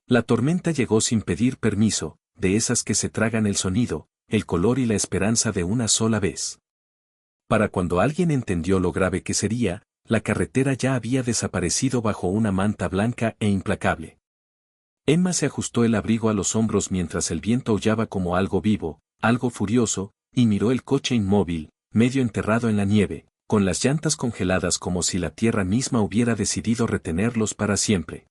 La tormenta llegó sin pedir permiso, de esas que se tragan el sonido, el color y la esperanza de una sola vez. Para cuando alguien entendió lo grave que sería, la carretera ya había desaparecido bajo una manta blanca e implacable. Emma se ajustó el abrigo a los hombros mientras el viento aullaba como algo vivo, algo furioso, y miró el coche inmóvil, medio enterrado en la nieve, con las llantas congeladas como si la tierra misma hubiera decidido retenerlos para siempre.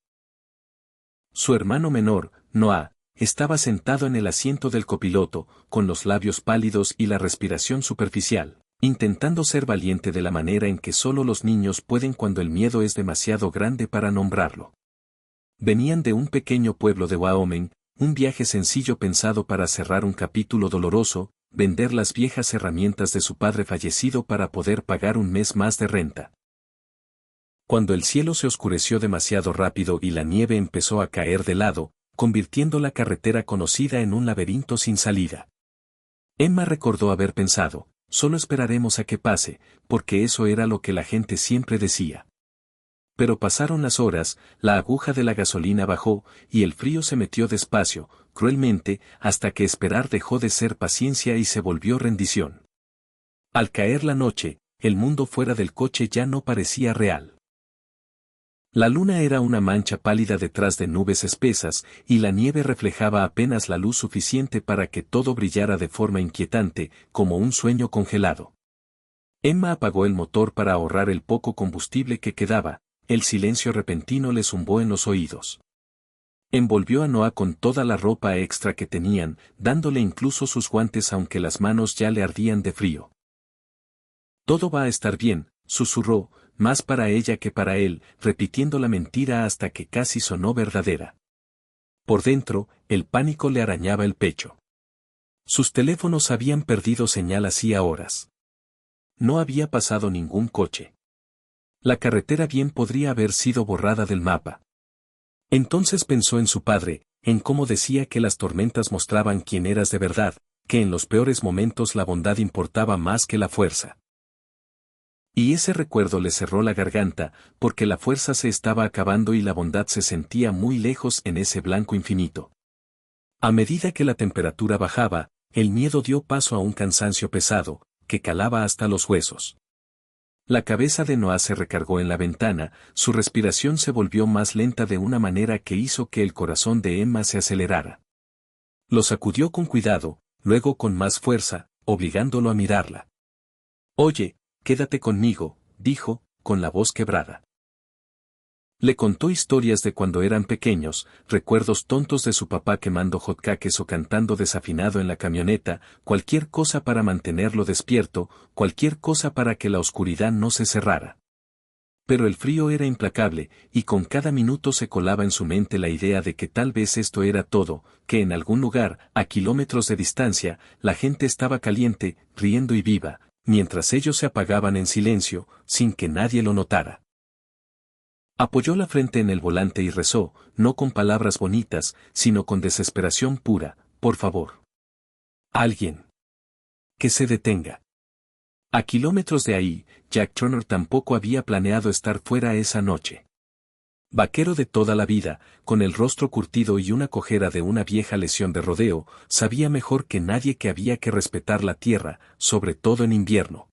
Su hermano menor, Noah, estaba sentado en el asiento del copiloto, con los labios pálidos y la respiración superficial, intentando ser valiente de la manera en que solo los niños pueden cuando el miedo es demasiado grande para nombrarlo. Venían de un pequeño pueblo de Wyoming, un viaje sencillo pensado para cerrar un capítulo doloroso, vender las viejas herramientas de su padre fallecido para poder pagar un mes más de renta. Cuando el cielo se oscureció demasiado rápido y la nieve empezó a caer de lado, convirtiendo la carretera conocida en un laberinto sin salida. Emma recordó haber pensado, solo esperaremos a que pase, porque eso era lo que la gente siempre decía. Pero pasaron las horas, la aguja de la gasolina bajó, y el frío se metió despacio, cruelmente, hasta que esperar dejó de ser paciencia y se volvió rendición. Al caer la noche, el mundo fuera del coche ya no parecía real. La luna era una mancha pálida detrás de nubes espesas, y la nieve reflejaba apenas la luz suficiente para que todo brillara de forma inquietante, como un sueño congelado. Emma apagó el motor para ahorrar el poco combustible que quedaba. El silencio repentino le zumbó en los oídos. Envolvió a Noah con toda la ropa extra que tenían, dándole incluso sus guantes aunque las manos ya le ardían de frío. Todo va a estar bien, susurró, más para ella que para él, repitiendo la mentira hasta que casi sonó verdadera. Por dentro, el pánico le arañaba el pecho. Sus teléfonos habían perdido señal hacía horas. No había pasado ningún coche. La carretera bien podría haber sido borrada del mapa. Entonces pensó en su padre, en cómo decía que las tormentas mostraban quién eras de verdad, que en los peores momentos la bondad importaba más que la fuerza. Y ese recuerdo le cerró la garganta, porque la fuerza se estaba acabando y la bondad se sentía muy lejos en ese blanco infinito. A medida que la temperatura bajaba, el miedo dio paso a un cansancio pesado, que calaba hasta los huesos. La cabeza de Noah se recargó en la ventana, su respiración se volvió más lenta de una manera que hizo que el corazón de Emma se acelerara. Lo sacudió con cuidado, luego con más fuerza, obligándolo a mirarla. «Oye, quédate conmigo», dijo, con la voz quebrada. Le contó historias de cuando eran pequeños, recuerdos tontos de su papá quemando hotcakes o cantando desafinado en la camioneta, cualquier cosa para mantenerlo despierto, cualquier cosa para que la oscuridad no se cerrara. Pero el frío era implacable, y con cada minuto se colaba en su mente la idea de que tal vez esto era todo, que en algún lugar, a kilómetros de distancia, la gente estaba caliente, riendo y viva, mientras ellos se apagaban en silencio, sin que nadie lo notara. Apoyó la frente en el volante y rezó, no con palabras bonitas, sino con desesperación pura, «Por favor. Alguien. Que se detenga». A kilómetros de ahí, Jack Turner tampoco había planeado estar fuera esa noche. Vaquero de toda la vida, con el rostro curtido y una cojera de una vieja lesión de rodeo, sabía mejor que nadie que había que respetar la tierra, sobre todo en invierno.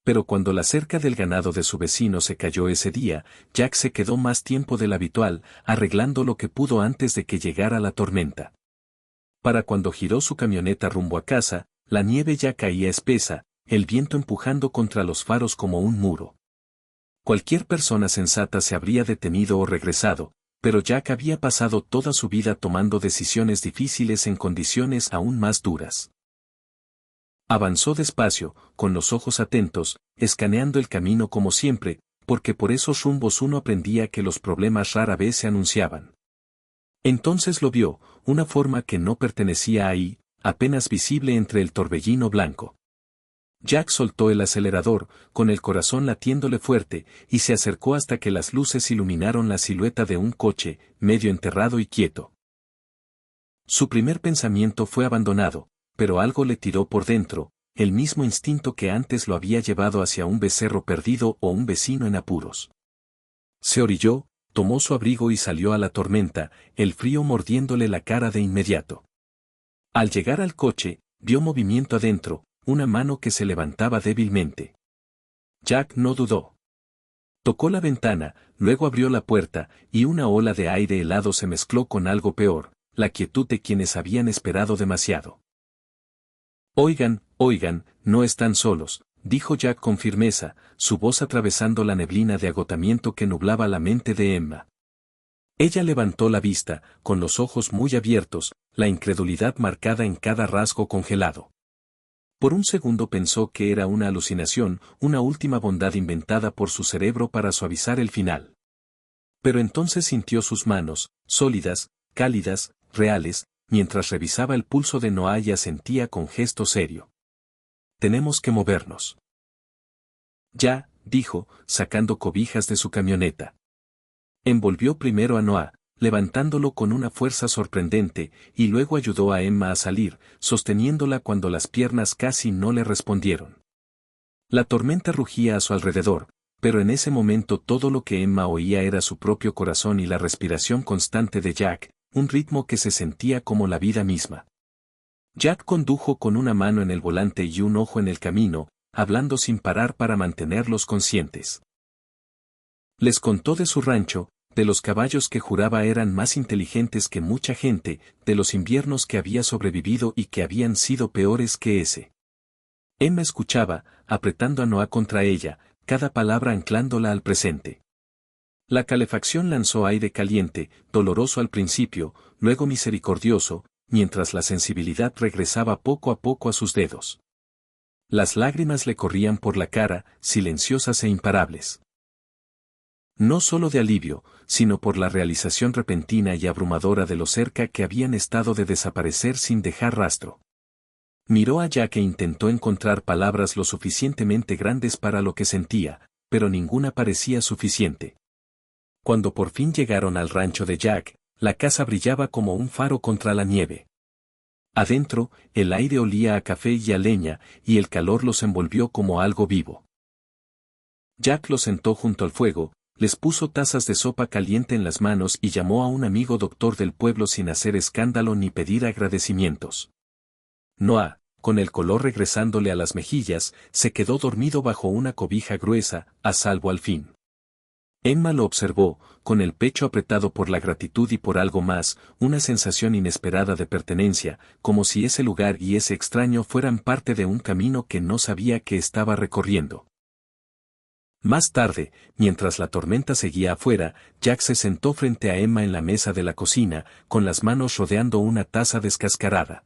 Pero cuando la cerca del ganado de su vecino se cayó ese día, Jack se quedó más tiempo del habitual, arreglando lo que pudo antes de que llegara la tormenta. Para cuando giró su camioneta rumbo a casa, la nieve ya caía espesa, el viento empujando contra los faros como un muro. Cualquier persona sensata se habría detenido o regresado, pero Jack había pasado toda su vida tomando decisiones difíciles en condiciones aún más duras. Avanzó despacio, con los ojos atentos, escaneando el camino como siempre, porque por esos rumbos uno aprendía que los problemas rara vez se anunciaban. Entonces lo vio, una forma que no pertenecía ahí, apenas visible entre el torbellino blanco. Jack soltó el acelerador, con el corazón latiéndole fuerte, y se acercó hasta que las luces iluminaron la silueta de un coche, medio enterrado y quieto. Su primer pensamiento fue abandonado, pero algo le tiró por dentro, el mismo instinto que antes lo había llevado hacia un becerro perdido o un vecino en apuros. Se orilló, tomó su abrigo y salió a la tormenta, el frío mordiéndole la cara de inmediato. Al llegar al coche, vio movimiento adentro, una mano que se levantaba débilmente. Jack no dudó. Tocó la ventana, luego abrió la puerta, y una ola de aire helado se mezcló con algo peor, la quietud de quienes habían esperado demasiado. Oigan, no están solos, dijo Jack con firmeza, su voz atravesando la neblina de agotamiento que nublaba la mente de Emma. Ella levantó la vista, con los ojos muy abiertos, la incredulidad marcada en cada rasgo congelado. Por un segundo pensó que era una alucinación, una última bondad inventada por su cerebro para suavizar el final. Pero entonces sintió sus manos, sólidas, cálidas, reales, mientras revisaba el pulso de Noah y asentía con gesto serio. Tenemos que movernos. Ya, dijo, sacando cobijas de su camioneta. Envolvió primero a Noah, levantándolo con una fuerza sorprendente, y luego ayudó a Emma a salir, sosteniéndola cuando las piernas casi no le respondieron. La tormenta rugía a su alrededor, pero en ese momento todo lo que Emma oía era su propio corazón y la respiración constante de Jack, un ritmo que se sentía como la vida misma. Jack condujo con una mano en el volante y un ojo en el camino, hablando sin parar para mantenerlos conscientes. Les contó de su rancho, de los caballos que juraba eran más inteligentes que mucha gente, de los inviernos que había sobrevivido y que habían sido peores que ese. Emma escuchaba, apretando a Noah contra ella, cada palabra anclándola al presente. La calefacción lanzó aire caliente, doloroso al principio, luego misericordioso, mientras la sensibilidad regresaba poco a poco a sus dedos. Las lágrimas le corrían por la cara, silenciosas e imparables. No solo de alivio, sino por la realización repentina y abrumadora de lo cerca que habían estado de desaparecer sin dejar rastro. Miró a Jack e intentó encontrar palabras lo suficientemente grandes para lo que sentía, pero ninguna parecía suficiente. Cuando por fin llegaron al rancho de Jack, la casa brillaba como un faro contra la nieve. Adentro, el aire olía a café y a leña, y el calor los envolvió como algo vivo. Jack los sentó junto al fuego, les puso tazas de sopa caliente en las manos y llamó a un amigo doctor del pueblo sin hacer escándalo ni pedir agradecimientos. Noah, con el color regresándole a las mejillas, se quedó dormido bajo una cobija gruesa, a salvo al fin. Emma lo observó, con el pecho apretado por la gratitud y por algo más, una sensación inesperada de pertenencia, como si ese lugar y ese extraño fueran parte de un camino que no sabía que estaba recorriendo. Más tarde, mientras la tormenta seguía afuera, Jack se sentó frente a Emma en la mesa de la cocina, con las manos rodeando una taza descascarada.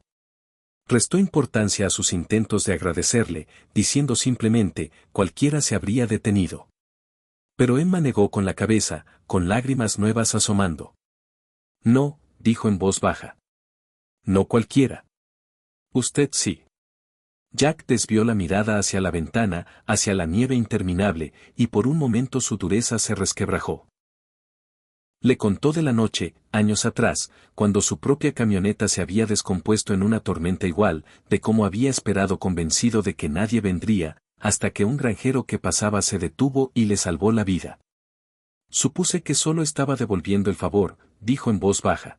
Restó importancia a sus intentos de agradecerle, diciendo simplemente, cualquiera se habría detenido. Pero Emma negó con la cabeza, con lágrimas nuevas asomando. No, dijo en voz baja. No cualquiera. Usted sí. Jack desvió la mirada hacia la ventana, hacia la nieve interminable, y por un momento su dureza se resquebrajó. Le contó de la noche, años atrás, cuando su propia camioneta se había descompuesto en una tormenta igual, de cómo había esperado convencido de que nadie vendría, hasta que un granjero que pasaba se detuvo y le salvó la vida. Supuse que solo estaba devolviendo el favor, dijo en voz baja.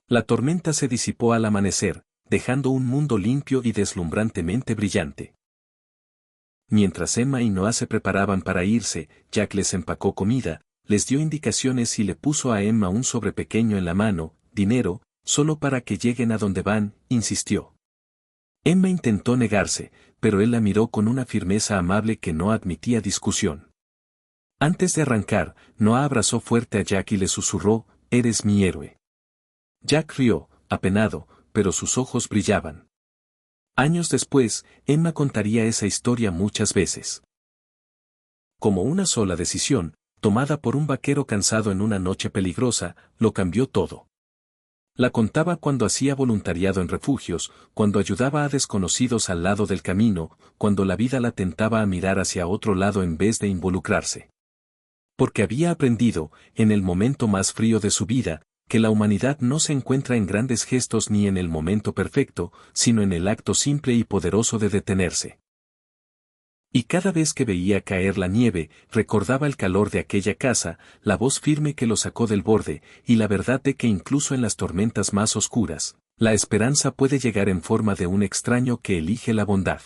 La tormenta se disipó al amanecer, dejando un mundo limpio y deslumbrantemente brillante. Mientras Emma y Noah se preparaban para irse, Jack les empacó comida, les dio indicaciones y le puso a Emma un sobre pequeño en la mano, dinero, solo para que lleguen a donde van, insistió. Emma intentó negarse, pero él la miró con una firmeza amable que no admitía discusión. Antes de arrancar, Noah abrazó fuerte a Jack y le susurró, «Eres mi héroe». Jack rió, apenado, pero sus ojos brillaban. Años después, Emma contaría esa historia muchas veces. Como una sola decisión, tomada por un vaquero cansado en una noche peligrosa, lo cambió todo. La contaba cuando hacía voluntariado en refugios, cuando ayudaba a desconocidos al lado del camino, cuando la vida la tentaba a mirar hacia otro lado en vez de involucrarse. Porque había aprendido, en el momento más frío de su vida, que la humanidad no se encuentra en grandes gestos ni en el momento perfecto, sino en el acto simple y poderoso de detenerse. Y cada vez que veía caer la nieve, recordaba el calor de aquella casa, la voz firme que lo sacó del borde, y la verdad de que incluso en las tormentas más oscuras, la esperanza puede llegar en forma de un extraño que elige la bondad.